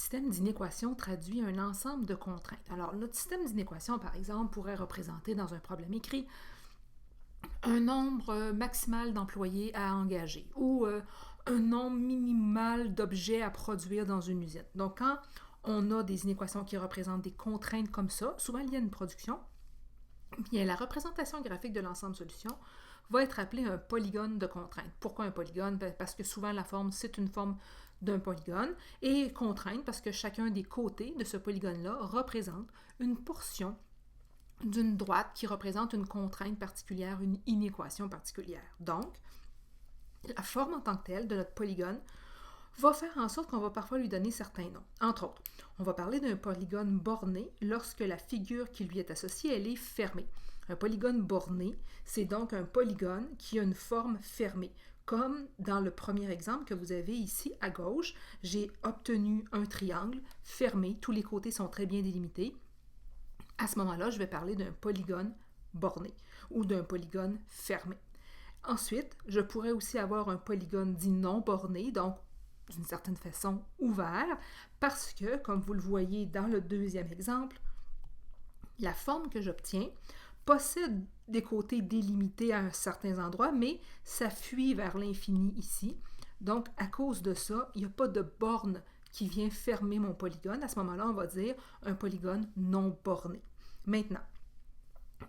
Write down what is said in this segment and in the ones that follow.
système d'inéquation traduit un ensemble de contraintes. Alors, notre système d'inéquation, par exemple, pourrait représenter dans un problème écrit un nombre maximal d'employés à engager ou un nombre minimal d'objets à produire dans une usine. Donc, quand on a des inéquations qui représentent des contraintes comme ça, souvent il y a une production, bien, la représentation graphique de l'ensemble solution va être appelée un polygone de contrainte. Pourquoi un polygone? Parce que souvent la forme, c'est une forme d'un polygone, et contrainte parce que chacun des côtés de ce polygone-là représente une portion d'une droite qui représente une contrainte particulière, une inéquation particulière. Donc, la forme en tant que telle de notre polygone va faire en sorte qu'on va parfois lui donner certains noms. Entre autres, on va parler d'un polygone borné lorsque la figure qui lui est associée, elle est fermée. Un polygone borné, c'est donc un polygone qui a une forme fermée. Comme dans le premier exemple que vous avez ici à gauche, j'ai obtenu un triangle fermé, tous les côtés sont très bien délimités. À ce moment-là, je vais parler d'un polygone borné ou d'un polygone fermé. Ensuite, je pourrais aussi avoir un polygone dit non borné, donc d'une certaine façon ouvert, parce que, comme vous le voyez dans le deuxième exemple, la forme que j'obtiens possède des côtés délimités à un certain endroit, mais ça fuit vers l'infini ici. Donc, à cause de ça, il n'y a pas de borne qui vient fermer mon polygone. À ce moment-là, on va dire un polygone non borné. Maintenant,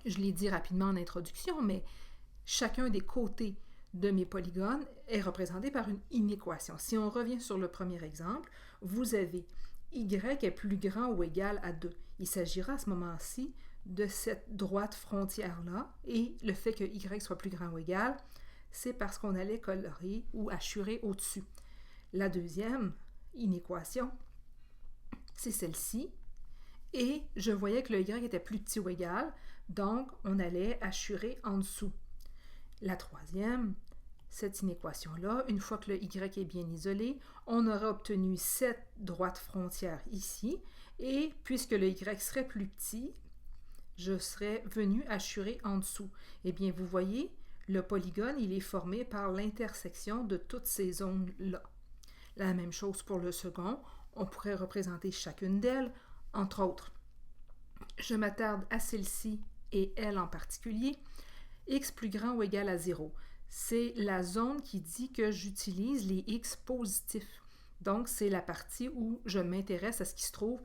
je l'ai dit rapidement en introduction, mais chacun des côtés de mes polygones est représenté par une inéquation. Si on revient sur le premier exemple, vous avez y est plus grand ou égal à 2. Il s'agira à ce moment-ci de cette droite frontière-là, et le fait que y soit plus grand ou égal, c'est parce qu'on allait colorer ou assurer au-dessus. La deuxième inéquation, c'est celle-ci, et je voyais que le y était plus petit ou égal, donc on allait assurer en dessous. La troisième, cette inéquation-là, une fois que le y est bien isolé, on aurait obtenu cette droite frontière ici, et puisque le y serait plus petit, je serais venu assurer en dessous. Eh bien, vous voyez, le polygone, il est formé par l'intersection de toutes ces zones-là. La même chose pour le second, on pourrait représenter chacune d'elles, entre autres. Je m'attarde à celle-ci et elle en particulier. X plus grand ou égal à 0. C'est la zone qui dit que j'utilise les X positifs. Donc, c'est la partie où je m'intéresse à ce qui se trouve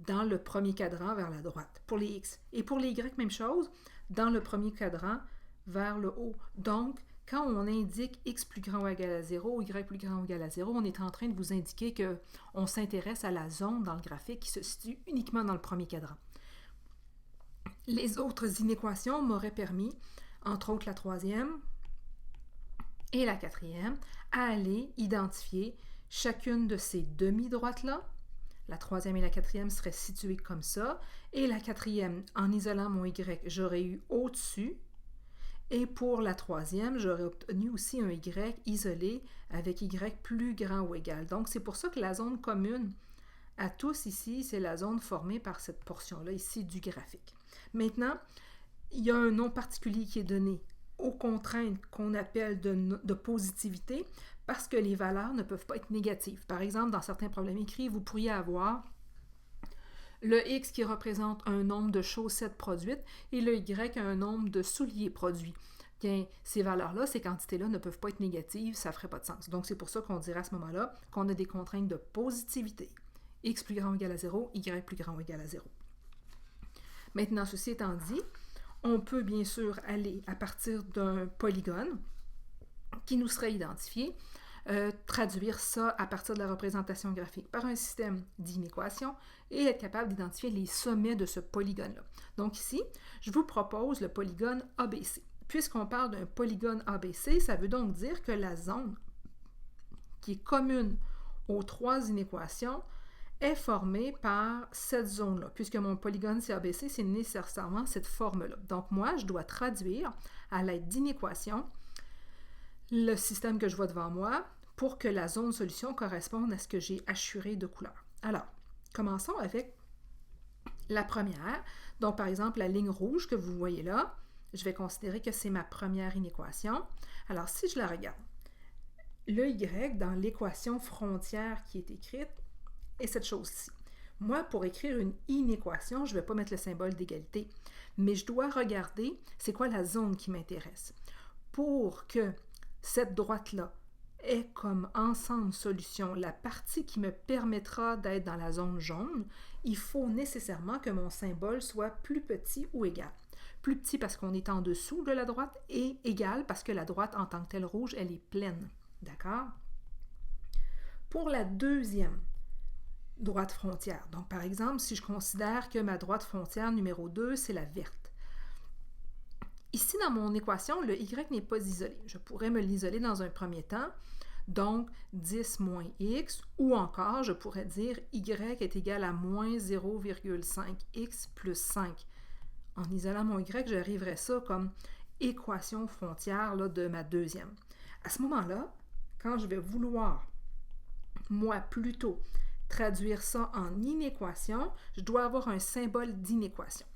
dans le premier cadran vers la droite, pour les X. Et pour les Y, même chose, dans le premier cadran vers le haut. Donc, quand on indique X plus grand ou égal à 0, Y plus grand ou égal à 0, on est en train de vous indiquer qu'on s'intéresse à la zone dans le graphique qui se situe uniquement dans le premier cadran. Les autres inéquations m'auraient permis, entre autres la troisième et la quatrième, à aller identifier chacune de ces demi-droites-là. La troisième et la quatrième seraient situées comme ça, et la quatrième, en isolant mon Y, j'aurais eu au-dessus, et pour la troisième, j'aurais obtenu aussi un Y isolé avec Y plus grand ou égal. Donc, c'est pour ça que la zone commune à tous ici, c'est la zone formée par cette portion-là ici du graphique. Maintenant, il y a un nom particulier qui est donné aux contraintes qu'on appelle de positivité parce que les valeurs ne peuvent pas être négatives. Par exemple, dans certains problèmes écrits, vous pourriez avoir le X qui représente un nombre de chaussettes produites et le Y un nombre de souliers produits. Bien, ces valeurs-là, ces quantités-là ne peuvent pas être négatives, ça ne ferait pas de sens. Donc, c'est pour ça qu'on dirait à ce moment-là qu'on a des contraintes de positivité. X plus grand ou égal à 0, Y plus grand ou égal à 0. Maintenant, ceci étant dit, on peut bien sûr aller à partir d'un polygone qui nous serait identifié, traduire ça à partir de la représentation graphique par un système d'inéquation et être capable d'identifier les sommets de ce polygone-là. Donc ici, je vous propose le polygone ABC. Puisqu'on parle d'un polygone ABC, ça veut donc dire que la zone qui est commune aux trois inéquations est formée par cette zone-là. Puisque mon polygone c'est ABC, c'est nécessairement cette forme-là. Donc moi, je dois traduire à l'aide d'inéquations le système que je vois devant moi pour que la zone solution corresponde à ce que j'ai assuré de couleur. Alors, commençons avec la première. Donc, par exemple, la ligne rouge que vous voyez là, je vais considérer que c'est ma première inéquation. Alors, si je la regarde, le Y dans l'équation frontière qui est écrite est cette chose-ci. Moi, pour écrire une inéquation, je ne vais pas mettre le symbole d'égalité, mais je dois regarder c'est quoi la zone qui m'intéresse. Pour que cette droite-là ait comme ensemble solution la partie qui me permettra d'être dans la zone jaune, il faut nécessairement que mon symbole soit plus petit ou égal. Plus petit parce qu'on est en dessous de la droite et égal parce que la droite en tant que telle rouge, elle est pleine. D'accord? Pour la deuxième droite frontière, donc par exemple, si je considère que ma droite frontière numéro 2, c'est la verte. Ici, dans mon équation, le y n'est pas isolé. Je pourrais me l'isoler dans un premier temps, donc 10 moins x, ou encore, je pourrais dire y est égal à moins 0,5x plus 5. En isolant mon y, j'arriverais ça comme équation frontière là, de ma deuxième. À ce moment-là, quand je vais vouloir, moi, plutôt traduire ça en inéquation, je dois avoir un symbole d'inéquation.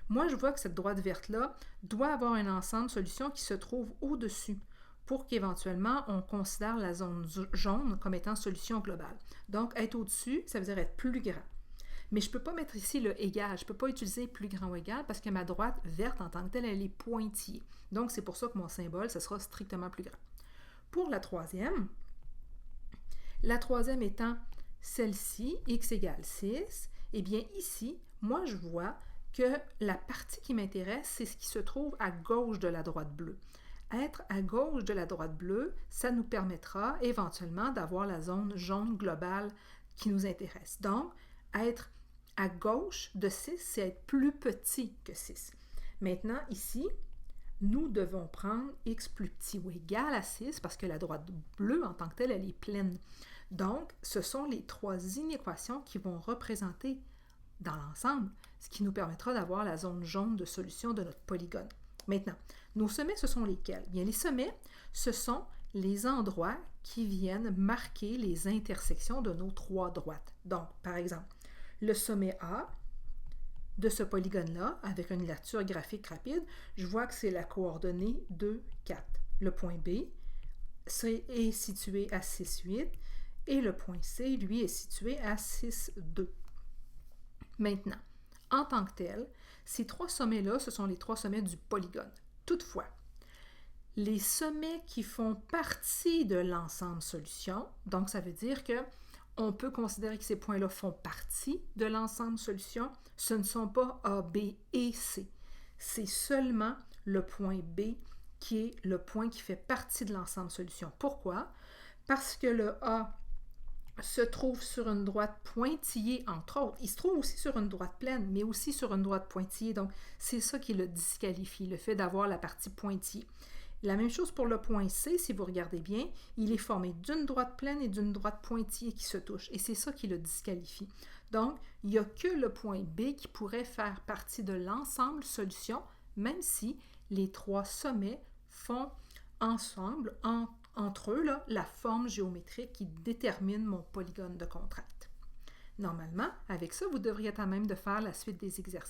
Moi, je vois que cette droite verte-là doit avoir un ensemble de solutions qui se trouve au-dessus pour qu'éventuellement, on considère la zone jaune comme étant solution globale. Donc, être au-dessus, ça veut dire être plus grand. Mais je ne peux pas mettre ici le égal, je ne peux pas utiliser plus grand ou égal parce que ma droite verte en tant que telle, elle est pointillée. Donc, c'est pour ça que mon symbole, ce sera strictement plus grand. Pour la troisième étant celle-ci, x égale 6, eh bien ici, moi je vois que la partie qui m'intéresse, c'est ce qui se trouve à gauche de la droite bleue. Être à gauche de la droite bleue, ça nous permettra éventuellement d'avoir la zone jaune globale qui nous intéresse. Donc, être à gauche de 6, c'est être plus petit que 6. Maintenant, ici, nous devons prendre x plus petit ou égal à 6 parce que la droite bleue, en tant que telle, elle est pleine. Donc, ce sont les trois inéquations qui vont représenter dans l'ensemble, ce qui nous permettra d'avoir la zone jaune de solution de notre polygone. Maintenant, nos sommets, ce sont lesquels? Bien, les sommets, ce sont les endroits qui viennent marquer les intersections de nos trois droites. Donc, par exemple, le sommet A de ce polygone-là, avec une lecture graphique rapide, je vois que c'est la coordonnée 2, 4. Le point B est situé à 6, 8 et le point C, lui, est situé à 6, 2. Maintenant, en tant que tel, ces trois sommets-là, ce sont les trois sommets du polygone. Toutefois, les sommets qui font partie de l'ensemble solution, donc ça veut dire que on peut considérer que ces points-là font partie de l'ensemble solution, ce ne sont pas A, B et C. C'est seulement le point B qui est le point qui fait partie de l'ensemble solution. Pourquoi? Parce que le A se trouve sur une droite pointillée, entre autres. Il se trouve aussi sur une droite pleine, mais aussi sur une droite pointillée. Donc, c'est ça qui le disqualifie, le fait d'avoir la partie pointillée. La même chose pour le point C, si vous regardez bien, il est formé d'une droite pleine et d'une droite pointillée qui se touchent. Et c'est ça qui le disqualifie. Donc, il n'y a que le point B qui pourrait faire partie de l'ensemble solution, même si les trois sommets font ensemble, entre eux, là, la forme géométrique qui détermine mon polygone de contrainte. Normalement, avec ça, vous devriez être à même de faire la suite des exercices.